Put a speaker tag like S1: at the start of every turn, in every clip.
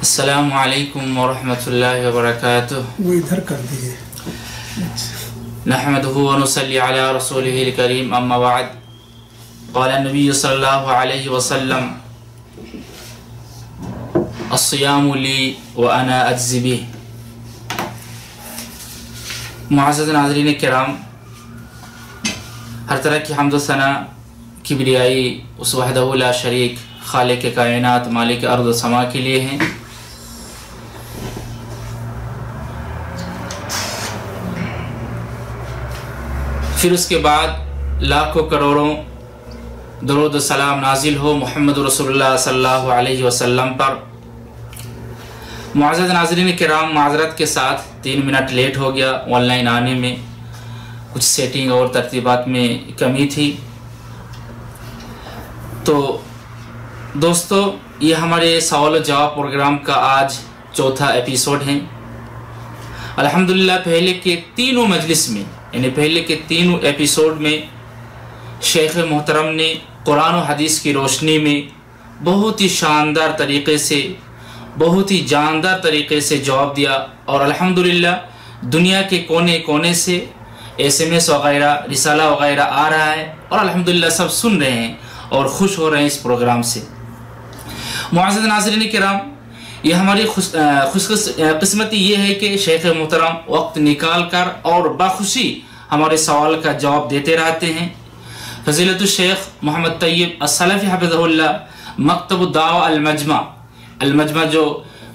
S1: السلام علیکم ورحمۃ اللہ وبرکاتہ۔
S2: وہ ادھر کر دیے۔
S1: نحمدہ ونصلی علی رسولہ الکریم، اما بعد، قال النبی صلی اللہ علیہ وسلم الصیام لی وانا اجزی بہ۔ معزز ناظرین کرام، ہر طرح کی حمد و ثنا کبریائی اس وحدہ لا شریک خالق کائنات مالک ارض و سما کے لیے ہیں۔ پھر اس کے بعد لاکھوں کروڑوں درود و سلام نازل ہو محمد رسول اللہ صلی اللہ علیہ وسلم پر۔ معزز ناظرین کرام، معذرت کے ساتھ 3 منٹ لیٹ ہو گیا، آن لائن آنے میں کچھ سیٹنگ اور ترتیبات میں کمی تھی۔ تو دوستو، یہ ہمارے سوال و جواب پروگرام کا آج چوتھا ایپیسوڈ ہے۔ الحمدللہ پہلے کے تینوں مجلس میں، یعنی پہلے کے تینوں ایپیسوڈ میں شیخ محترم نے قرآن و حدیث کی روشنی میں بہت ہی شاندار طریقے سے، بہت ہی جاندار طریقے سے جواب دیا، اور الحمدللہ دنیا کے کونے کونے سے SMS وغیرہ، رسالہ وغیرہ آ رہا ہے، اور الحمدللہ سب سن رہے ہیں اور خوش ہو رہے ہیں اس پروگرام سے۔ معزز ناظرین کرام، یہ ہماری خوش قسمتی یہ ہے کہ شیخ محترم وقت نکال کر اور بخوشی ہمارے سوال کا جواب دیتے رہتے ہیں۔ فضیلت الشیخ محمد طیب السلفی حفظہ اللہ، مکتب الدعوہ المجمع جو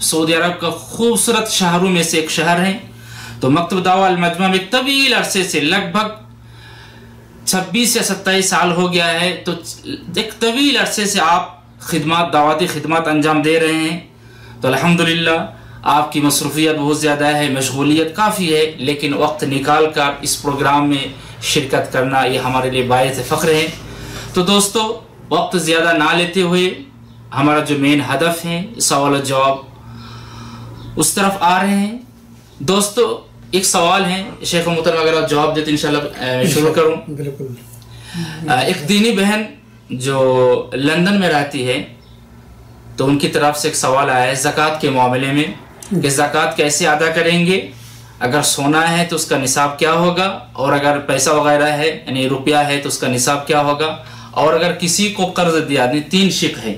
S1: سعودی عرب کا خوبصورت شہروں میں سے ایک شہر ہے، تو مکتب دعوہ المجمع میں طویل عرصے سے لگ بھگ 26 یا 27 سال ہو گیا ہے، تو ایک طویل عرصے سے آپ دعوتی خدمات انجام دے رہے ہیں۔ تو الحمدللہ آپ کی مصروفیت بہت زیادہ ہے، مشغولیت کافی ہے، لیکن وقت نکال کر اس پروگرام میں شرکت کرنا یہ ہمارے لیے باعث فخر ہے۔ تو دوستو، وقت زیادہ نہ لیتے ہوئے ہمارا جو مین ہدف ہے سوال و جواب، اس طرف آ رہے ہیں۔ دوستو، ایک سوال ہے، شیخ محترم اگر آپ جواب دیتے انشاءاللہ شروع کروں۔
S2: بالکل۔
S1: ایک دینی بہن جو لندن میں رہتی ہے، تو ان کی طرف سے ایک سوال آیا ہے زکوٰۃ کے معاملے میں کہ زکوٰۃ کیسے ادا کریں گے، اگر سونا ہے تو اس کا نصاب کیا ہوگا، اور اگر پیسہ وغیرہ ہے یعنی روپیہ ہے تو اس کا نصاب کیا ہوگا، اور اگر کسی کو قرض دیا، یعنی 3 شق ہے،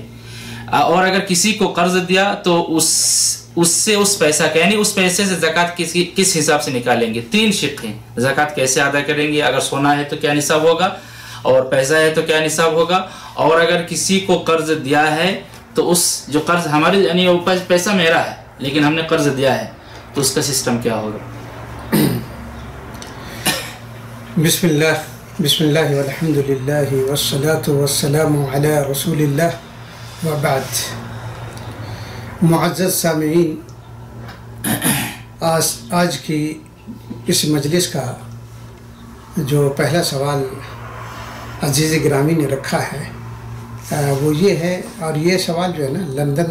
S1: اور اگر کسی کو قرض دیا تو اس سے اس پیسہ کا، یعنی اس پیسے سے زکوٰۃ کس حساب سے نکالیں گے۔ 3 شق ہیں، زکوٰۃ کیسے ادا کریں گے، اگر سونا ہے تو کیا نصاب ہوگا، اور پیسہ ہے تو کیا نصاب ہوگا، اور اگر کسی کو قرض دیا ہے تو اس جو قرض ہمارے، یعنی وہ پیسہ میرا ہے لیکن ہم نے قرض دیا ہے، تو اس کا سسٹم کیا ہوگا۔
S2: بسم اللہ والحمدللہ والصلاة والسلام علی رسول اللہ وبعد۔ معزز سامعین، آج کی اس مجلس کا جو پہلا سوال عزیز گرامی نے رکھا ہے وہ یہ ہے، اور یہ سوال جو ہے نا لندن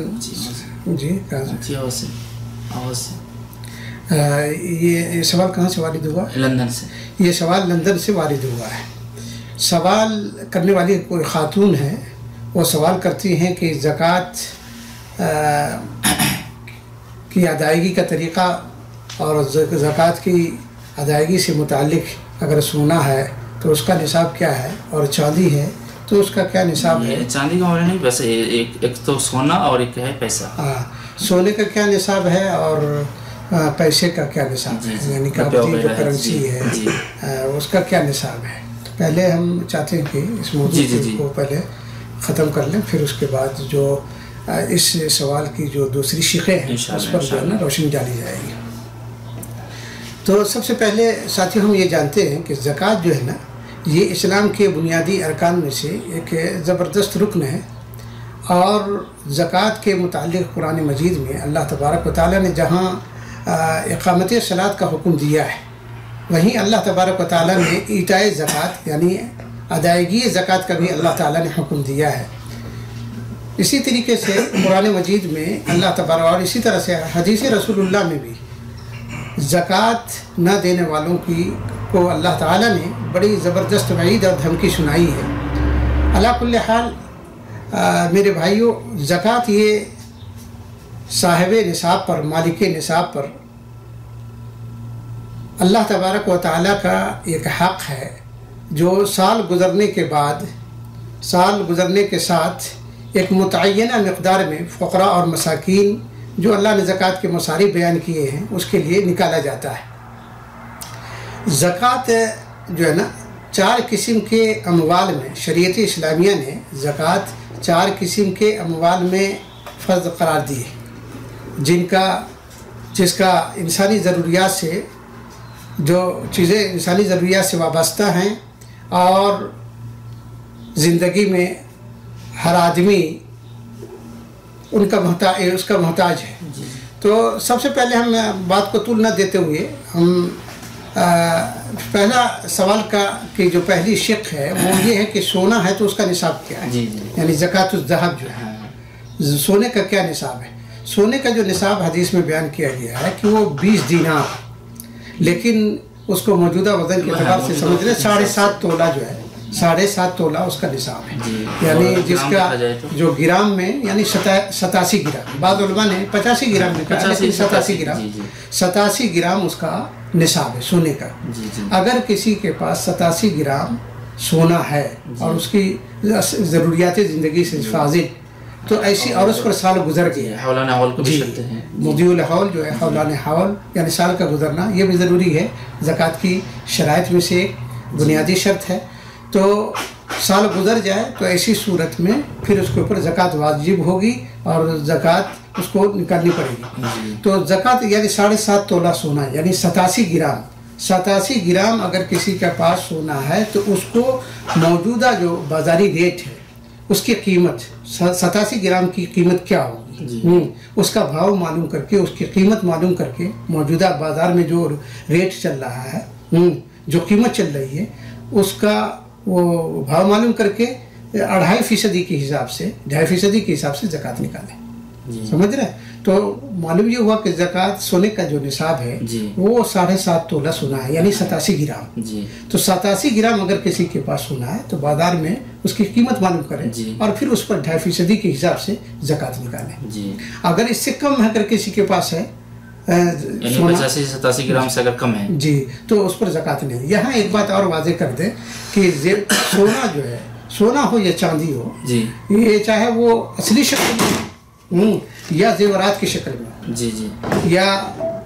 S2: یہ سوال کہاں سے وارد ہوا؟ لندن سے۔ یہ سوال لندن سے وارد ہوا ہے۔ سوال کرنے والی کوئی خاتون ہے، وہ سوال کرتی ہیں کہ زکوٰۃ کی ادائیگی کا طریقہ، اور زکوٰۃ کی ادائیگی سے متعلق اگر سونا ہے تو اس کا نصاب کیا ہے، اور چاندی ہے تو اس کا کیا نصاب ہے۔
S1: چاندی کا معاملہ نہیں، بس ایک تو سونا اور ایک ہے پیسہ۔
S2: سونے کا کیا نصاب ہے اور پیسے کا کیا نصاب ہے، یعنی کہ جو کرنسی ہے اس کا کیا نصاب ہے۔ پہلے ہم چاہتے ہیں کہ اس موضوع کو پہلے ختم کر لیں، پھر اس کے بعد جو اس سوال کی جو دوسری شقیں ہیں اس پر جو ہے نا روشنی ڈالی جائے گی۔ تو سب سے پہلے ساتھی ہم یہ جانتے ہیں کہ زکوٰۃ جو ہے نا، یہ اسلام کے بنیادی ارکان میں سے ایک زبردست رکن ہے، اور زکوٰۃ کے متعلق قرآن مجید میں اللہ تبارک و تعالیٰ نے جہاں اقامت صلاۃ کا حکم دیا ہے، وہیں اللہ تبارک و تعالیٰ نے ایتائے زکوٰۃ یعنی ادائیگی زکوٰۃ کا بھی اللہ تعالیٰ نے حکم دیا ہے۔ اسی طریقے سے قرآن مجید میں اللہ تبارک، اور اسی طرح سے حدیث رسول اللہ میں بھی زکوٰۃ نہ دینے والوں کو اللہ تعالیٰ نے بڑی زبردست وعید اور دھمکی سنائی ہے۔ علی کل حال میرے بھائیوں، زکوٰۃ یہ صاحب نصاب پر، مالک نصاب پر اللہ تبارک و تعالیٰ کا ایک حق ہے جو سال گزرنے کے بعد، سال گزرنے کے ساتھ ایک متعینہ مقدار میں فقراء اور مساکین جو اللہ نے زکوٰۃ کے مصارف بیان کیے ہیں اس کے لیے نکالا جاتا ہے۔ زکوٰۃ جو ہے نا 4 قسم کے اموال میں شریعت اسلامیہ نے زکوٰۃ 4 قسم کے اموال میں فرض قرار دی ہے، جس کا انسانی ضروریات سے، جو چیزیں انسانی ضروریات سے وابستہ ہیں اور زندگی میں ہر آدمی اس کا محتاج ہے۔ تو سب سے پہلے ہم بات کو طول نہ دیتے ہوئے ہم پہلا سوال کی جو پہلی شق ہے وہ یہ ہے کہ سونا ہے تو اس کا نصاب کیا ہے، یعنی زکوٰۃ الذہب جو ہے، سونے کا کیا نصاب ہے۔ سونے کا جو نصاب حدیث میں بیان کیا گیا ہے کہ وہ 20 دینار، لیکن اس کو موجودہ وزن کے اعتبار سے سمجھ لیں 7.5 تولہ جو ہے، 7.5 تولہ اس کا نصاب ہے، یعنی جس کا جو گرام میں یعنی 87 گرام، بعض علماء نے 85 گرام میں کہا، لیکن 87 گرام اس کا نصاب ہے سونے کا۔ اگر کسی کے پاس 87 گرام سونا ہے اور اس کی ضروریات زندگی سے فاضل، تو ایسی اور اس پر سال گزر گیا،
S1: حولان حول کو بھی کرتے ہیں،
S2: مدی الحول جو ہے حولان حول یعنی سال کا گزرنا، یہ بھی ضروری ہے، زکوٰۃ کی شرائط میں سے ایک بنیادی شرط ہے۔ تو سال گزر جائے تو ایسی صورت میں پھر اس کے اوپر زکوٰۃ واجب ہوگی اور زکوٰۃ اس کو نکالنی پڑے گی۔ تو زکوٰۃ یعنی 7.5 تولہ سونا یعنی 87 گرام اگر کسی کے پاس سونا ہے تو اس کو موجودہ جو بازاری ریٹ ہے اس کی قیمت 87 گرام کی قیمت کیا ہوگی، اس کا بھاؤ معلوم کر کے، اس کی قیمت معلوم کر کے، موجودہ بازار میں جو ریٹ چل رہا ہے، جو قیمت چل رہی ہے اس کا وہ بھاؤ معلوم کر کے 2.5% کے حساب سے 2.5% کے حساب سے زکوٰۃ نکالیں، سمجھ رہے ہیں۔ تو معلوم یہ ہوا کہ زکوٰۃ سونے کا جو نصاب ہے وہ 7.5 تولہ سونا ہے یعنی 87 گرام۔ تو 87 گرام اگر کسی کے پاس سونا ہے تو بازار میں اس کی قیمت معلوم کریں اور پھر اس پر 2.5% کے حساب سے زکوٰۃ نکالیں۔ اگر اس سے کم اگر کسی کے پاس ہے
S1: 85-87 گرام سے اگر کم ہے
S2: تو اس پر زکوٰۃ نہیں۔ یہاں ایک بات اور واضح کر دیں کہ سونا جو ہے، سونا ہو یا چاندی ہو، یہ چاہے وہ اصلی شکل میں یا زیورات کی شکل میں یا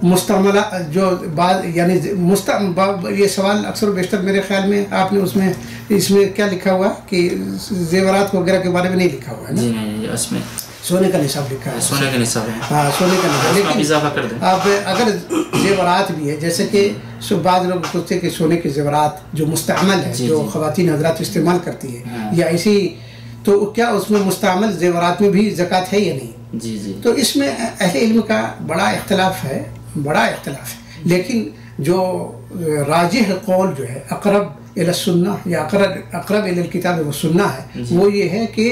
S2: مستعملہ جو بعض یعنی یہ سوال اکثر و بیشتر میرے خیال میں آپ نے اس میں کیا لکھا ہوا کہ زیورات وغیرہ کے بارے میں نہیں لکھا ہوا ہے،
S1: اس میں
S2: سونے کا نصاب لکھا ہے،
S1: سونے کا نصاب ہے،
S2: ہاں سونے کا نصاب، لیکن
S1: اضافہ کر دیں
S2: اب اگر زیورات بھی ہے، جیسے کہ بعض لوگ سوچتے ہیں کہ سونے کے زیورات جو مستعمل ہے جو خواتین حضرات استعمال کرتی ہے یا ایسی، تو کیا اس میں مستعمل زیورات میں بھی زکوٰۃ ہے یا نہیں؟ تو اس میں اہل علم کا بڑا اختلاف ہے، لیکن جو راجح قول جو ہے اقرب الی السنہ یا اقرب الی الکتاب والسنہ ہے وہ یہ ہے کہ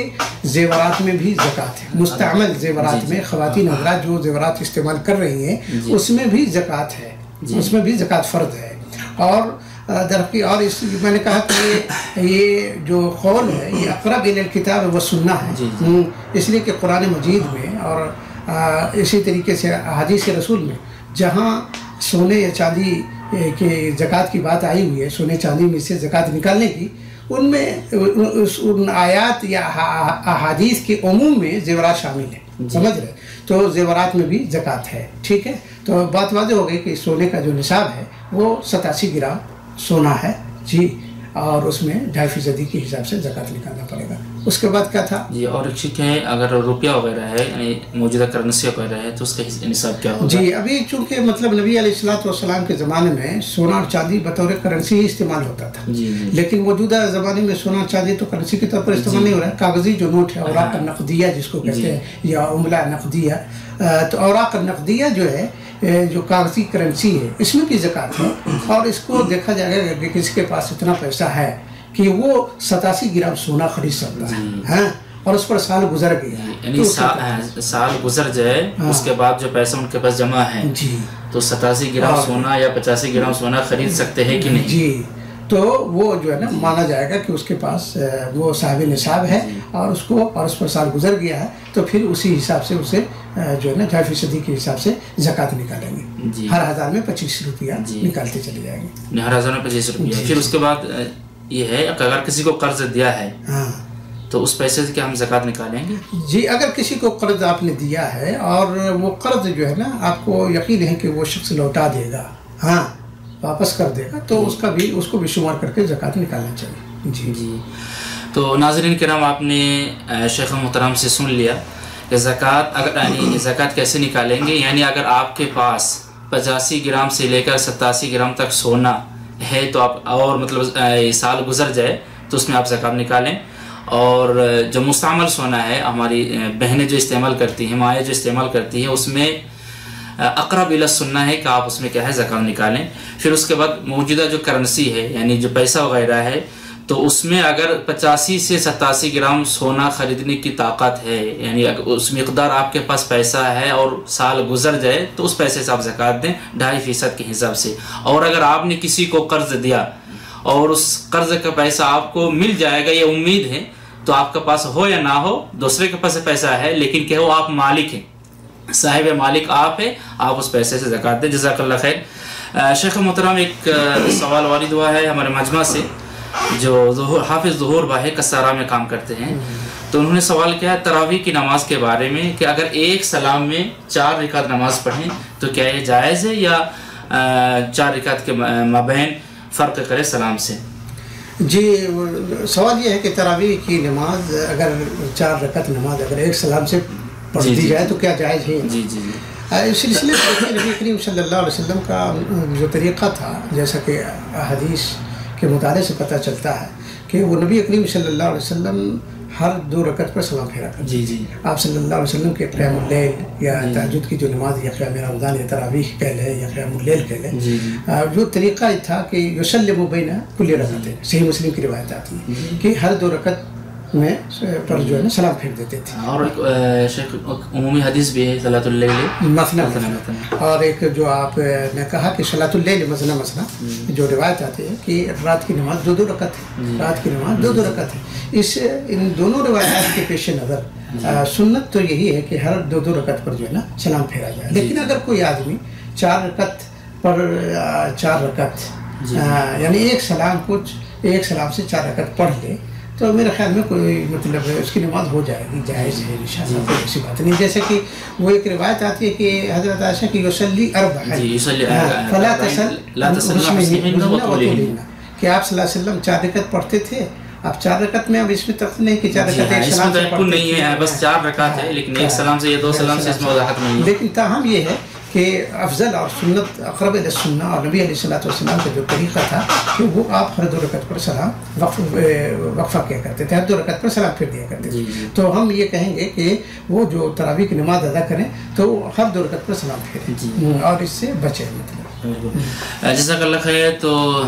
S2: زیورات میں بھی زکوٰۃ ہے، مستعمل زیورات میں خواتین حضرات جو زیورات استعمال کر رہی ہیں اس میں بھی زکوٰۃ ہے، اس میں بھی زکوٰۃ فرض ہے۔ اور اور میں نے کہا کہ یہ جو قول ہے یہ اقرب الی الکتاب والسنہ ہے، اس لیے کہ قرآن مجید میں اور اسی طریقے سے احادیث رسول میں جہاں سونے یا چاندی کے زکوٰۃ کی بات آئی ہوئی ہے، سونے چاندی میں سے زکوٰۃ نکالنے کی، ان میں ان آیات یا احادیث کے عموم میں زیورات شامل ہیں، سمجھ رہے، تو زیورات میں بھی زکوٰۃ ہے، ٹھیک ہے۔ تو بات واضح ہو گئی کہ سونے کا جو نصاب ہے وہ 87 گرام سونا ہے اور اس میں 2.5% کے حساب سے زکوٰۃ نکالنا پڑے گا۔ اس کے بعد کیا تھا
S1: اور ایک چیز ہے اگر روپیہ وغیرہ ہے یعنی موجودہ کرنسی وغیرہ ہے تو اس کا نصاب کیا ہوگا؟
S2: ابھی چونکہ مطلب نبی علیہ الصلوۃ والسلام کے زمانے میں سونا اور چاندی بطور کرنسی ہی استعمال ہوتا تھا، لیکن موجودہ زمانے میں سونا اور چاندی تو کرنسی کے طور پر استعمال نہیں ہو رہا ہے، کاغذی جو نوٹ ہے اوراق نقدیہ جس کو کہتے ہیں یا عملہ نقدیہ، تو اوراق نقدیہ جو ہے جو کاغذی کرنسی ہے اس میں بھی زکوٰۃ ہے، اور اس کو دیکھا جائے گا کہ کسی کے پاس اتنا پیسہ ہے کہ وہ 87 گرام سونا خرید سکتا ہے اور اس پر سال گزر گیا،
S1: یعنی سال گزر جائے اس کے بعد جو پیسہ ان کے پاس جمع ہے تو 87 گرام سونا یا 85 گرام سونا خرید سکتے ہیں کہ نہیں؟
S2: تو وہ جو ہے نا مانا جائے گا کہ اس کے پاس وہ صاحب نصاب ہے اور اس کو اور اس پر سال گزر گیا ہے، تو پھر اسی حساب سے اسے جو ہے نا 2.5% کے حساب سے زکوٰۃ نکالیں گے۔ ہر 1000 میں 25 روپیہ نکالتے چلے جائیں گے،
S1: ہر 1000 میں 25 روپیہ۔ پھر اس کے بعد یہ ہے کہ اگر کسی کو قرض دیا ہے تو اس پیسے سے کیا ہم زکوٰۃ نکالیں گے؟
S2: جی، اگر کسی کو قرض آپ نے دیا ہے اور وہ قرض جو ہے نا آپ کو یقین ہے کہ وہ شخص لوٹا دے گا، واپس کر دے گا، تو اس کو بھی شمار کر کے زکوٰۃ نکالنا چاہیے۔ جی،
S1: تو ناظرین کرام، آپ نے شیخ محترم سے سن لیا کہ زکوٰۃ زکوٰۃ کیسے نکالیں گے۔ یعنی اگر آپ کے پاس 85 گرام سے لے کر 87 گرام تک سونا ہے تو آپ اور مطلب سال گزر جائے تو اس میں آپ زکوٰۃ نکالیں، اور جو مستعمل سونا ہے ہماری بہنیں جو استعمال کرتی ہیں، مائیں جو استعمال کرتی ہیں، اس میں اقرب الی السنہ ہے کہ آپ اس میں کیا ہے زکوٰۃ نکالیں۔ پھر اس کے بعد موجودہ جو کرنسی ہے یعنی جو پیسہ وغیرہ ہے، تو اس میں اگر 85 سے 87 گرام سونا خریدنے کی طاقت ہے، یعنی اگر اس مقدار آپ کے پاس پیسہ ہے اور سال گزر جائے تو اس پیسے سے آپ زکوٰۃ دیں 2.5% کے حساب سے۔ اور اگر آپ نے کسی کو قرض دیا اور اس قرض کا پیسہ آپ کو مل جائے گا یہ امید ہے، تو آپ کے پاس ہو یا نہ ہو، دوسرے کے پاس پیسہ ہے لیکن کہ وہ آپ مالک ہیں، صاحب مالک آپ ہے، آپ اس پیسے سے زکوٰۃ دیں۔ جزاک اللہ خیر۔ شیخ محترم، ایک سوال وارد ہوا ہے ہمارے مجمع سے، جو حافظ ظہور بھائی کسارہ میں کام کرتے ہیں، تو انہوں نے سوال کیا ہے تراویح کی نماز کے بارے میں کہ اگر ایک سلام میں 4 رکعت نماز پڑھیں تو کیا یہ جائز ہے یا 4 رکعت کے مابین فرق کرے سلام سے؟
S2: جی، سوال یہ ہے کہ تراویح کی نماز اگر 4 رکعت نماز اگر ایک سلام سے پڑھ دی جائے تو کیا جائز ہے؟
S1: جی جی
S2: اس سلسلے میں نبی کریم صلی اللہ علیہ وسلم کا جو طریقہ تھا، جیسا کہ حدیث کے مطالعے سے پتہ چلتا ہے کہ وہ نبی کریم صلی اللہ علیہ وسلم ہر 2 رکعت پر سلام پھیرا کرتے۔
S1: جی
S2: آپ صلی اللہ علیہ وسلم کے قیام اللیل یا تہجد کی جو نماز یا قیام رمضان یا تراویح کہہ لیں یا قیام اللیل کہہ لیں، جو طریقہ تھا کہ یسلم بین کل رکعتین، صحیح مسلم کی روایت آتی ہے کہ ہر 2 رکعت میں پر جو ہے نا سلام پھیر دیتے تھے۔
S1: اور شیخ عمومی حدیث بھی ہے صلاۃ اللیل
S2: مثنی، اور ایک جو آپ نے کہا کہ صلاۃ اللیل مثنی مثنی، جو روایت آتی ہے کہ رات کی نماز 2 رکعت ہے، رات کی نماز 2 رکعت ہے۔ ان دونوں روایات کے پیش نظر سنت تو یہی ہے کہ ہر 2 رکعت پر جو ہے نا سلام پھیرا جائے، لیکن اگر کوئی آدمی 4 رکعت پر 4 رکعت یعنی ایک سلام سے 4 رکعت پڑھ لے تو میرے خیال میں کوئی مطلب اس کی نماز ہو جائے گی، جائز ہے انشاءاللہ، کوئی ایسی بات نہیں۔ جیسے کہ وہ ایک روایت آتی ہے کہ حضرت عائشہ کی یصلی 4 فلا تسل کہ آپ صلی اللہ علیہ وسلم 4 رکعت پڑھتے تھے۔ اب 4 رکعت میں اب اس میں تفصیل نہیں کہ 4 رکعت ایک سلام سے پڑھتے
S1: نہیں ہے، بس 4 رکعت ہے، لیکن ایک سلام سے یا 2 سلام سے اس میں وضاحت نہیں ہے۔
S2: لیکن تاہم یہ ہے کہ افضل اور سنت اقرب الی السنہ اور نبی علیہ السلام کا جو طریقہ تھا کہ وہ آپ ہر 2 رکعت پر سلام وقفہ کیا کرتے تھے، ہر 2 رکعت پر سلام پھیر دیا کرتے تھے۔ تو ہم یہ کہیں گے کہ وہ جو تراویح کی نماز ادا کریں تو ہر 2 رکعت پر سلام پھیریں اور اس سے بچیں۔ مطلب
S1: جزاک اللہ خیر۔ تو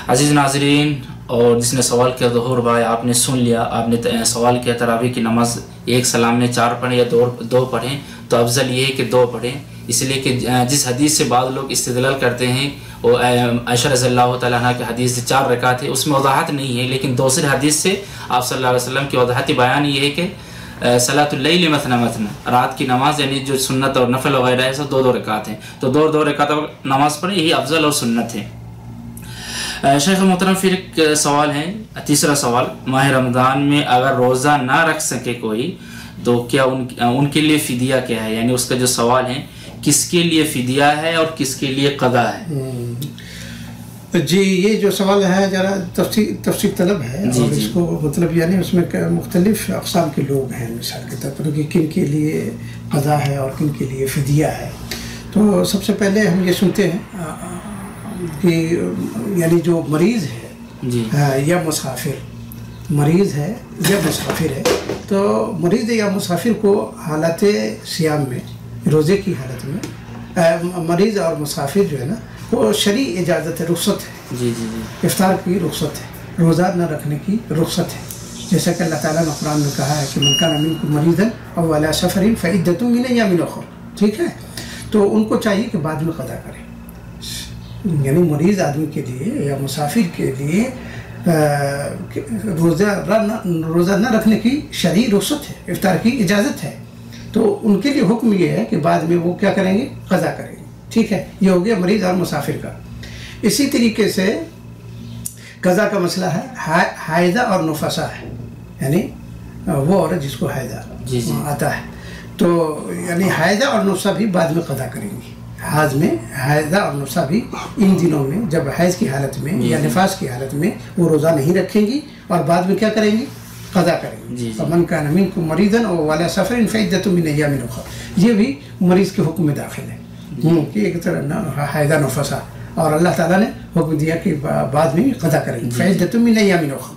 S1: عزیز ناظرین اور جس نے سوال کیا ظہور بھائی، آپ نے سن لیا، آپ نے سوال کیا تراویح کی نماز ایک سلام میں 4 پڑھیں یا 2 پڑھیں، تو افضل یہ ہے کہ 2 پڑھیں، اس لیے کہ جس حدیث سے بعض لوگ استدلال کرتے ہیں وہ عائشہ رضی اللہ تعالیٰ عنہ کی حدیث 4 رکعت ہے، اس میں وضاحت نہیں ہے، لیکن دوسری حدیث سے آپ صلی اللہ علیہ وسلم کی وضاحت بیان یہ ہے کہ صلاۃ اللیل مثنی مثنی، رات کی نماز یعنی جو سنت اور نفل وغیرہ ہے سب 2 رکعت ہیں، تو 2 رکعت نماز پڑھیں، یہی افضل اور سنت ہے۔ شیخ محترم، پھر ایک سوال ہے، تیسرا سوال، ماہ رمضان میں اگر روزہ نہ رکھ سکے کوئی تو کیا ان کے لیے فدیہ کیا ہے؟ یعنی اس کا جو سوال ہے کس کے لیے فدیہ ہے اور کس کے لیے قضا ہے؟
S2: جی، یہ جو سوال ہے ذرا تفصیل طلب ہے، اور اس کو مطلب یعنی اس میں مختلف اقسام کے لوگ ہیں، مثال کے طور پر کہ کن کے لیے قضا ہے اور کن کے لیے فدیہ ہے۔ تو سب سے پہلے ہم یہ سنتے ہیں کہ یعنی جو مریض ہے یا مسافر، مریض ہے یا مسافر ہے، تو مریض یا مسافر کو حالت صیام میں، روزے کی حالت میں، مریض اور مسافر جو ہے نا وہ شرعی اجازت ہے، رخصت ہے، افطار کی رخصت ہے، روزہ نہ رکھنے کی رخصت ہے، جیسا کہ اللہ تعالیٰ نے قرآن میں کہا ہے کہ من کان منکم مریضا او علی سفر فعدۃ من ایام اخر، ٹھیک ہے؟ تو ان کو چاہیے کہ بعد میں قضا کریں، یعنی مریض آدمی کے لیے یا مسافر کے لیے روزہ نہ رکھنے کی شرعی رخصت ہے، افطار کی اجازت ہے، تو ان کے لیے حکم یہ ہے کہ بعد میں وہ کیا کریں گے؟ قضا کریں گے. ٹھیک ہے، یہ ہو گیا مریض اور مسافر کا. اسی طریقے سے قضا کا مسئلہ ہے حائضہ اور نفسا ہے، یعنی وہ عورت جس کو حیضہ آتا ہے، تو یعنی حائضہ اور نفسا بھی بعد میں قضا کریں گی. حائضہ اور نفسا بھی ان دنوں میں جب حیض کی حالت میں یا نفاس کی حالت میں وہ روزہ نہیں رکھیں گی اور بعد میں کیا کریں گی؟ قضا کریں گی. فمن کان منکم مریضا او علی سفر فعدۃ من ایام اخر، یہ بھی مریض کے حکم میں داخل ہے کہ ایک طرح حائضہ نفسا، اور اللہ تعالیٰ نے حکم دیا کہ بعد میں قضا کریں گے فعدۃ من ایام اخر.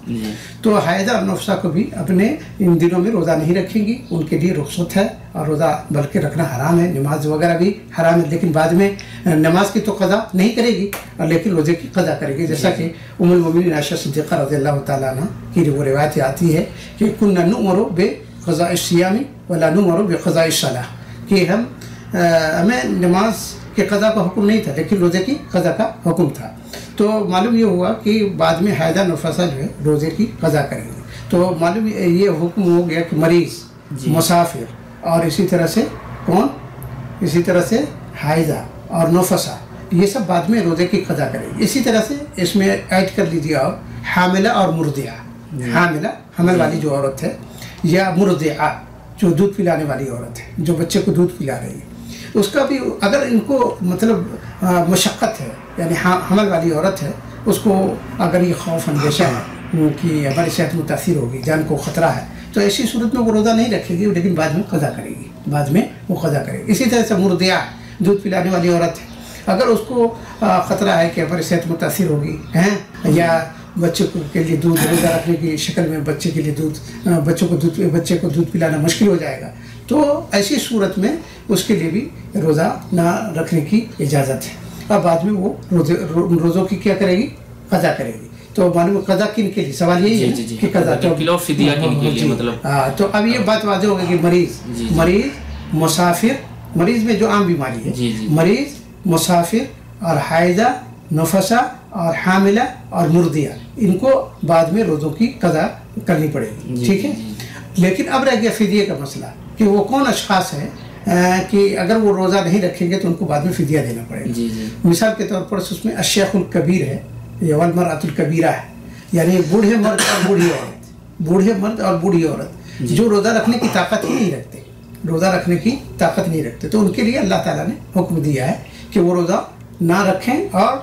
S2: تو حائضہ اور نفسا کو بھی اپنے ان دنوں میں روزہ نہیں رکھیں گی، ان کے لیے رخصت ہے، اور روزہ بلکہ رکھنا حرام ہے، نماز وغیرہ بھی حرام ہے، لیکن بعد میں نماز کی تو قضا نہیں کرے گی اور لیکن روزے کی قضا کرے گی. جیسا کہ ام المؤمنین عائشہ صدیقہ رضی اللہ تعالیٰ عنہ کی وہ روایت آتی ہے کہ کنا نؤمر بقضاء الصیام ولا نؤمر بقضاء الصلاۃ، کہ ہمیں نماز کہ قضا کا حکم نہیں تھا لیکن روزے کی قضا کا حکم تھا. تو معلوم یہ ہوا کہ بعد میں حائضہ نفسا جو ہے روزے کی قضا کریں گے. تو معلوم یہ حکم ہو گیا کہ مریض، مسافر، اور اسی طرح سے حائضہ اور نفسا یہ سب بعد میں روزے کی قضا کریں گے. اسی طرح سے اس میں ایڈ کر لیجیے اور حاملہ اور مرضعہ. حاملہ حمل والی جو عورت ہے، یا مرضعہ جو دودھ پلانے والی عورت ہے، جو بچے کو دودھ پلا رہی ہے، اس کا بھی اگر ان کو مطلب مشقت ہے، یعنی حمل والی عورت ہے، اس کو اگر یہ خوف اندیشہ ہے کہ ہماری صحت متاثر ہوگی، جان کو خطرہ ہے، تو ایسی صورت میں وہ روزہ نہیں رکھے گی لیکن بعد میں قضا کرے گی، بعد میں وہ قضا کرے گی. اسی طرح سے مرضعہ دودھ پلانے والی عورت ہے، اگر اس کو خطرہ ہے کہ ہماری صحت متاثر ہوگی یا بچے کے لیے دودھ روزہ رکھنے کی شکل میں بچے کو دودھ پلانا مشکل ہو جائے گا، تو ایسی صورت میں اس کے لیے بھی روزہ نہ رکھنے کی اجازت ہے، اور بعد میں وہ روزوں کی کیا کرے گی؟ قضا کرے گی. تو معلوم قضا کن کے لیے سوال یہی ہے کہ قضا تو اب یہ بات واضح ہوگی کہ مریض مسافر، مریض میں جو عام بیماری ہے، مریض، مسافر اور حائضہ، نفسا اور حاملہ اور مرضعہ، ان کو بعد میں روزوں کی قضا کرنی پڑے گی. ٹھیک ہے، لیکن اب رہ گیا فدیے کا مسئلہ کہ وہ کون اشخاص ہیں کہ اگر وہ روزہ نہیں رکھیں گے تو ان کو بعد میں فدیہ دینا پڑے گا. مثال کے طور پر اس میں الشیخ الکبیر ہے یا والمرأۃ الکبیرہ ہے، یعنی بوڑھے مرد اور بوڑھی عورت جو روزہ رکھنے کی طاقت ہی نہیں رکھتے، تو ان کے لیے اللہ تعالیٰ نے حکم دیا ہے کہ وہ روزہ نہ رکھیں اور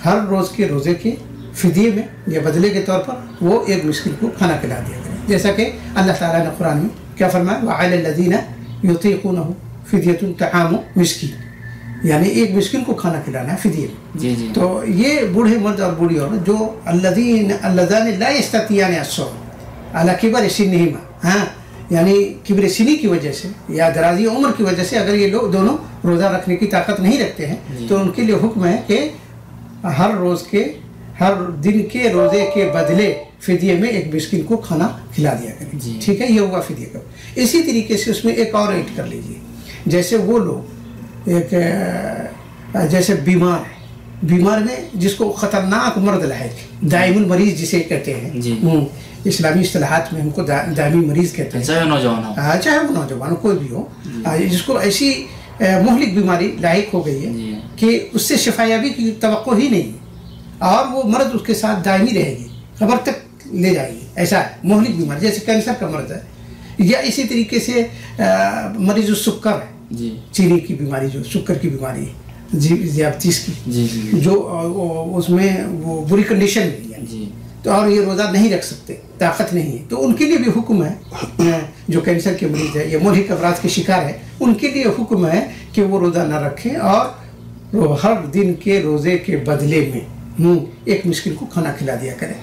S2: ہر روز کے روزے کے فدیے میں یا بدلے کے طور پر وہ ایک مسکین کو کھانا کھلا دیا کریں. جیسا کہ اللہ تعالیٰ نے قرآن میں کیا فرمایا؟ وَعَلَى الَّذِينَ يُطِيقُونَهُ فِدْيَةٌ طَعَامُ مِسْكِين، یعنی ایک مسکین کو کھانا کھلانا ہے فدیے میں. تو یہ بوڑھے مرد اور بوڑھی عورت جو اللذان لا يستطيعان الصوم على كبر سنهما، یعنی کبر سنی کی وجہ سے یا درازی عمر کی وجہ سے اگر یہ لوگ دونوں روزہ رکھنے کی طاقت نہیں رکھتے ہیں تو ان کے لیے حکم ہے کہ ہر دن کے روزے کے بدلے فدیے میں ایک مسکین کو کھانا کھلا دیا کریں. ٹھیک ہے، یہ ہوگا فدیے کا. اسی طریقے سے اس میں ایک اور ایڈ کر لیجیے، جیسے وہ لوگ جیسے بیمار میں جس کو خطرناک مرض لاحق، دائم المریض جسے کہتے ہیں، اسلامی اصطلاحات میں ہم کو دائمی مریض کہتے ہیں، چاہے وہ نوجوان کوئی بھی ہو، جس کو ایسی مہلک بیماری لاحق ہو گئی ہے کہ اس سے شفایابی کی توقع ہی نہیں اور وہ مرض اس کے ساتھ دائمی رہے گی، قبر تک لے جائے گی. ایسا ہے مہلک بیماری، جیسے کینسر کا مرض ہے، یا اسی طریقے سے مریض السکر ہے، چینی کی بیماری، جو سکر کی بیماری ہے، ذیابطیس کی، جو اس میں وہ بری کنڈیشن میں ہے تو اور یہ روزہ نہیں رکھ سکتے، طاقت نہیں ہے، تو ان کے لیے بھی حکم ہے، جو کینسر کے مریض ہے یا مہلک امراض کے شکار ہے، ان کے لیے حکم ہے کہ وہ روزہ نہ رکھیں اور ہر دن کے روزے کے بدلے میں ایک مسکین کو کھانا کھلا دیا کرے،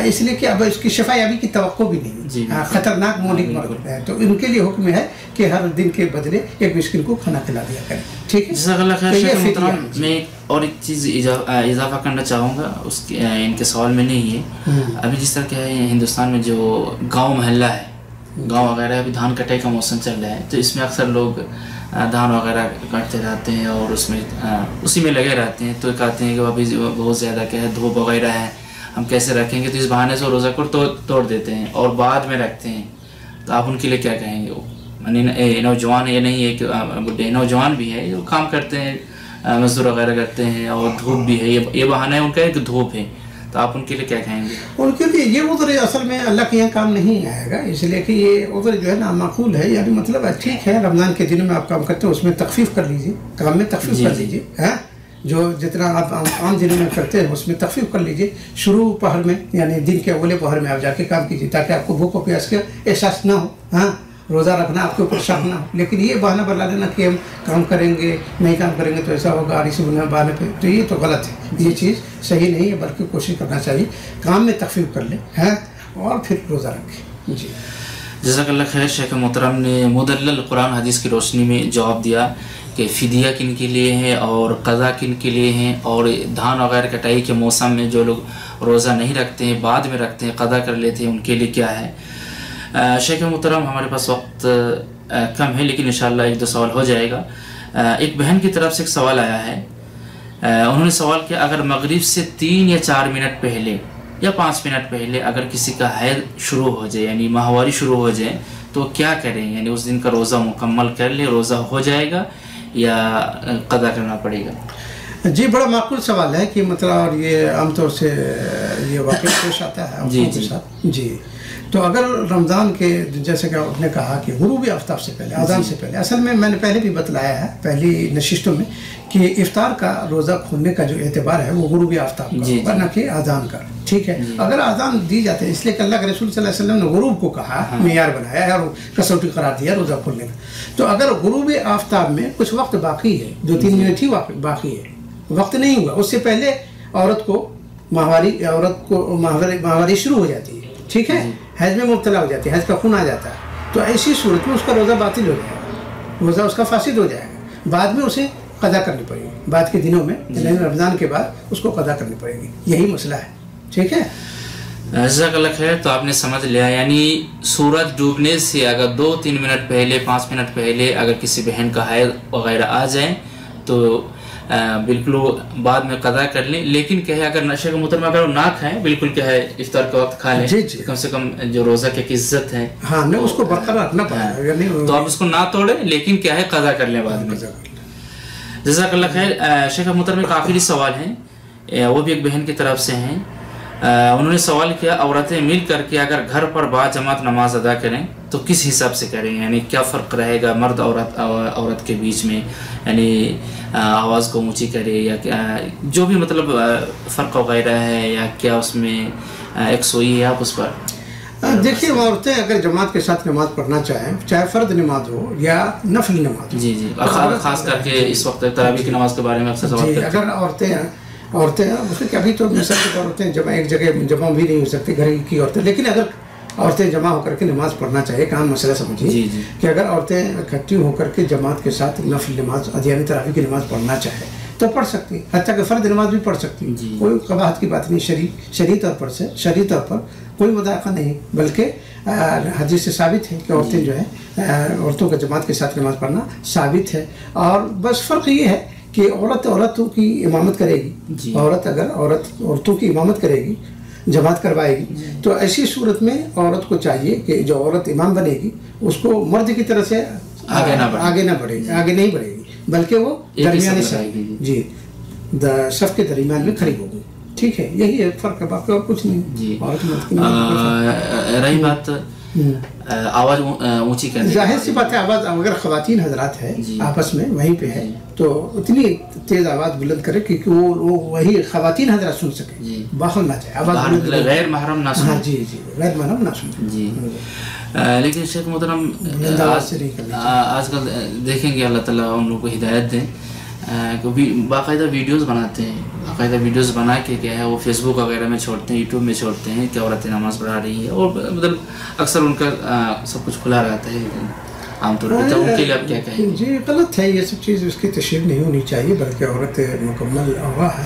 S2: اس لیے کہ اب اس کی شفایابی کی توقع بھی نہیں، خطرناک مہلک مرض ہے، تو ان کے لیے حکم ہے کہ ہر دن کے بدلے ایک مسکین کو کھانا کھلا دیا کرے. ٹھیک ہے،
S1: جزاک اللہ خیر. شیخ محترم، میں اور ایک چیز اضافہ کرنا چاہوں گا، اس کے ان کے سوال میں نہیں ہے. ابھی جس طرح کہ ہندوستان میں جو گاؤں محلہ ہے، گاؤں وغیرہ، ابھی دھان کٹائی کا موسم چل رہا ہے، تو اس میں اکثر لوگ دھان وغیرہ کاٹتے رہتے ہیں اور اس میں اسی میں لگے رہتے ہیں، تو کہتے ہیں کہ ابھی بہت زیادہ کیا ہے دھوپ وغیرہ ہے، ہم کیسے رکھیں گے، تو اس بہانے سے روزہ کو توڑ دیتے ہیں اور بعد میں رکھتے ہیں. تو آپ ان کے لیے کیا کہیں گے؟ نوجوان یہ نہیں ہے کہ بڈھے، نوجوان بھی ہے جو کام کرتے ہیں، مزدور وغیرہ کرتے ہیں اور دھوپ بھی ہے، یہ بہانہ ہے ان کا ایک دھوپ ہے، تو آپ ان کے لیے کیا کہیں گے؟
S2: ان کے لیے یہ عذر اصل میں اللہ کے یہاں کام نہیں آئے گا، اس لیے کہ یہ عذر جو ہے نامعقول ہے. یعنی مطلب ٹھیک ہے رمضان کے دنوں میں آپ کام کرتے ہیں اس میں تخفیف کر لیجیے، کام میں تخفیف کر لیجیے، جو جتنا آپ عام دنوں میں کرتے ہیں اس میں تخفیف کر لیجیے. شروع پہر میں یعنی دن کے اولے پہر میں آپ جا کے کام کیجیے تاکہ آپ کو بھوک و پیاس کا احساس نہ ہو. روزہ رکھنا آپ کے اوپر شک نہ ہو. لیکن یہ بہانہ بنا لینا کہ ہم کام کریں گے، نہیں کام کریں گے تو ایسا ہوگا، اسی بہانے پہ، تو یہ تو غلط ہے. یہ چیز صحیح نہیں ہے، بلکہ کوشش کرنا چاہیے کام میں تخفیف کر لیں اور پھر روزہ رکھیں. جی
S1: جزاک اللہ خیر. شیخ محترم نے مدلل قرآن حدیث کی روشنی میں جواب دیا کہ فدیہ کن کے لیے ہے اور قضا کن کے لیے ہیں، اور دھان وغیرہ کٹائی کے موسم میں جو لوگ روزہ نہیں رکھتے ہیں بعد میں رکھتے ہیں، قضا کر لیتے ہیں، ان کے لیے کیا ہے. شیخ محترم ہمارے پاس وقت کم ہے لیکن انشاءاللہ ایک دو سوال ہو جائے گا. ایک بہن کی طرف سے ایک سوال آیا ہے، انہوں نے سوال کیا اگر مغرب سے 3 یا 4 منٹ پہلے یا 5 منٹ پہلے اگر کسی کا حیض شروع ہو جائے یعنی ماہواری شروع ہو جائے تو کیا کریں؟ یعنی اس دن کا روزہ مکمل کر لے، روزہ ہو جائے گا یا قضا کرنا پڑے گا؟
S2: جی بڑا معقول سوال ہے کہ مطلب، اور یہ عام طور سے یہ واقعہ پیش آتا ہے
S1: جی
S2: کے ساتھ. جی تو اگر رمضان کے جیسے کہ آپ نے کہا کہ غروب آفتاب سے پہلے، اذان سے پہلے، اصل میں نے پہلے بھی بتلایا ہے پہلی نشستوں میں کہ افطار کا روزہ کھولنے کا جو اعتبار ہے وہ غروب آفتاب کا ہوگا نہ کہ اذان کا. ٹھیک ہے، اگر اذان دی جاتے ہیں اس لیے کہ اللہ کے رسول صلی اللہ علیہ وسلم نے غروب کو کہا، معیار بنایا ہے اور کسوٹی قرار دیا روزہ کھولنے کا. تو اگر غروب آفتاب میں کچھ وقت باقی ہے، 2-3 منٹ ہی باقی ہے، وقت نہیں ہوا، اس سے پہلے عورت کو ماہواری شروع ہو جاتی ہے، ٹھیک ہے، حیض میں مبتلا ہو جاتی ہے، حیض کا خون آ جاتا ہے، تو ایسی صورت میں اس کا روزہ باطل ہو جائے گا، روزہ اس کا فاسد ہو جائے گا. بعد میں اسے قضا کرنی پڑے گی، بعد کے دنوں میں یعنی رمضان کے بعد اس کو قضا کرنی پڑے گی. یہی مسئلہ ہے. ٹھیک ہے،
S1: جزاک اللہ خیر. تو آپ نے سمجھ لیا، یعنی سورج ڈوبنے سے اگر 2-3 منٹ پہلے 5 منٹ پہلے اگر کسی بہن کا حیض وغیرہ آ جائے تو بالکل بعد میں قضا کر لیں. لیکن کہے اگر نشے کا محترم اگر وہ نہ کھائیں، بالکل کیا ہے افطار کا وقت کھا لیں، کم سے کم جو روزہ کی عزت ہے
S2: اس کو برقرار رکھنا پڑے گا،
S1: تو آپ اس کو نہ توڑیں لیکن کیا ہے قضا کر لیں بعد میں. جزاک اللہ خیر. شیخ محترم ایک آخری سوال ہے، وہ بھی ایک بہن کی طرف سے ہیں. انہوں نے سوال کیا عورتیں مل کر کے اگر گھر پر با جماعت نماز ادا کریں تو کس حساب سے کریں؟ یعنی کیا فرق رہے گا مرد عورت کے بیچ میں؟ یعنی آواز کو اونچی کرے یا جو بھی مطلب فرق وغیرہ ہے، یا کیا اس میں ایک سوئی ہے آپ اس پر؟
S2: دیکھیے عورتیں اگر جماعت کے ساتھ نماز پڑھنا چاہیں، چاہے فرض نماز ہو یا نفل نماز ہو.
S1: جی خاص کر کے اس وقت تراویح کی نماز کے بارے میں اکثر سوال کرتے ہیں.
S2: اگر عورتیں ابھی تو مثال کے طور عورتیں ایک جگہ جمع بھی نہیں ہو سکتی گھر کی عورتیں، لیکن اگر عورتیں جمع ہو کر کے نماز پڑھنا چاہیے، کام مسئلہ سمجھیے کہ اگر عورتیں اکٹھی ہو کر کے جماعت کے ساتھ نفل نماز ادیان تراویح کی نماز پڑھنا چاہے تو پڑھ سکتی، حتیٰ کہ فرض نماز بھی پڑھ سکتی. کوئی قباحت کی بات نہیں، شرعی طور پر کوئی مذاقہ نہیں، بلکہ حدیث سے ثابت ہے کہ عورتیں جو ہے عورتوں کا جماعت کے ساتھ نماز پڑھنا ثابت ہے. اور بس فرق یہ ہے کہ عورتوں کی امامت کرے گی، عورتوں کی امامت کرے گی، جماعت کروائے گی، تو ایسی صورت میں عورت کو چاہیے کہ جو عورت امام بنے گی اس کو مرد کی طرح سے آگے نہ بڑھے گی، آگے نہیں بڑھے گی، بلکہ وہ درمیانی صف کے درمیان میں کھڑی ہوگی. ٹھیک ہے، یہی ایک فرق ہے، باقی اور کچھ نہیں.
S1: رہی بات آواز اونچی کرنے،
S2: ظاہر سی بات ہے آواز اگر خواتین حضرات ہے آپس میں وہیں پہ ہے تو اتنی تیز آواز بلند کرے کہ وہ وہی خواتین حضرات سن سکے، باہر نہ جائے آواز، غیر محرم نہ سن. غیر محرم نہ سن.
S1: لیکن شیخ محترم آج کل دیکھیں گے اللہ تعالیٰ ان لوگوں کو ہدایت دیں، باقاعدہ ویڈیوز بناتے ہیں، باقاعدہ ویڈیوز بنا کے کیا ہے وہ فیس بک وغیرہ میں چھوڑتے ہیں، یوٹیوب میں چھوڑتے ہیں کہ عورتیں نماز پڑھا رہی ہیں، اور مطلب اکثر ان کا سب کچھ کھلا رہتا ہے عام طور پہ. تو ان کے لیے آپ کیا کہیں؟
S2: جی غلط ہے یہ سب چیز، اس کی تشہیر نہیں ہونی چاہیے، بلکہ عورت مکمل آغا ہے.